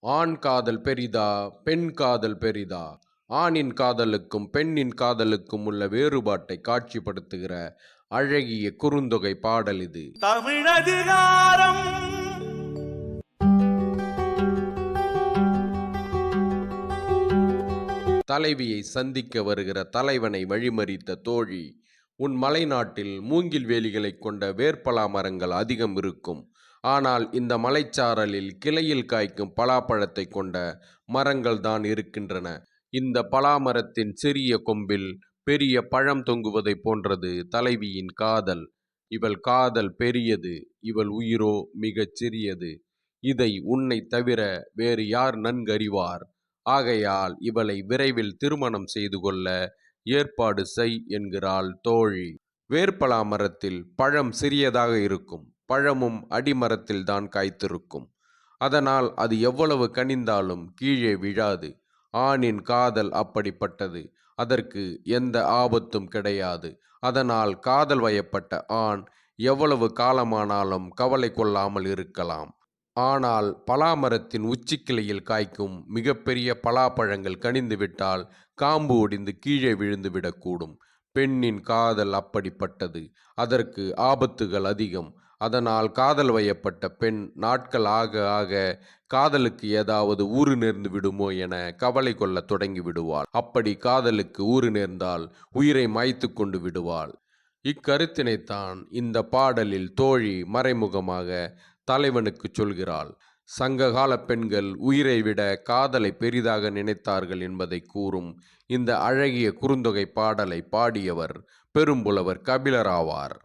ஆண் காதல் பெரிதா பெண் காதல் பெரிதா? ஆணின் காதலுக்கும் பெண்ணின் காதலுக்கும் உள்ள வேறுபாட்டை காட்சிப்படுத்துகிற அழகிய குறுந்தொகை பாடல் இது. தமிழதிகாரம் தலைவியை சந்திக்க வருகிற தலைவனை வழிமறித்த தோழி, உன் மலைநாட்டில் மூங்கில் வேலிகளைக் கொண்ட வேர்ப்பலா மரங்கள் அதிகம் இருக்கும். ஆனால் இந்த மலைச்சாரலில் கிளையில் காய்க்கும் பலாப்பழத்தை கொண்ட மரங்கள் தான் இருக்கின்றன. இந்த பலாமரத்தின் சிறிய கொம்பில் பெரிய பழம் தொங்குவதைப் போன்றது தலைவியின் காதல். இவள் காதல் பெரியது, இவள் உயிரோ மிகச் சிறியது. இதை உன்னை தவிர வேறு யார் நன்கறிவார்? ஆகையால் இவளை விரைவில் திருமணம் செய்து கொள்ள ஏற்பாடு செய் என்கிறாள் தோழி. வேர்ப்பலா மரத்தில் பழம் சிறியதாக இருக்கும். பழமும் அடிமரத்தில் தான் காய்த்திருக்கும். அதனால் அது எவ்வளவு கனிந்தாலும் கீழே விழாது. ஆணின் காதல் அப்படிப்பட்டது. அதற்கு எந்த ஆபத்தும் கிடையாது. அதனால் காதல் வயப்பட்ட ஆண் எவ்வளவு காலமானாலும் கவலை கொள்ளாமல் இருக்கலாம். ஆனால் பலாமரத்தின் உச்சிக்கிளையில் காய்க்கும் மிகப்பெரிய பலாப்பழங்கள் கனிந்துவிட்டால் காம்பு ஒடிந்து கீழே விழுந்து விடக்கூடும். பெண்ணின் காதல் அப்படிப்பட்டது. அதற்கு ஆபத்துகள் அதிகம். அதனால் காதல் வயப்பட்ட பெண் நாட்கள் ஆக ஆக காதலுக்கு ஏதாவது ஊறு நேர்ந்து விடுமோ என கவலை கொள்ள தொடங்கி விடுவாள். அப்படி காதலுக்கு ஊறு நேர்ந்தால் உயிரை மாய்த்து கொண்டு விடுவாள். இக்கருத்தினைத்தான் இந்த பாடலில் தோழி மறைமுகமாக தலைவனுக்கு சொல்கிறாள். சங்ககால பெண்கள் உயிரை விட காதலை பெரிதாக நினைத்தார்கள் என்பதை கூறும் இந்த அழகிய குறுந்தொகை பாடலை பாடியவர் பெரும்புலவர் கபிலர் ஆவார்.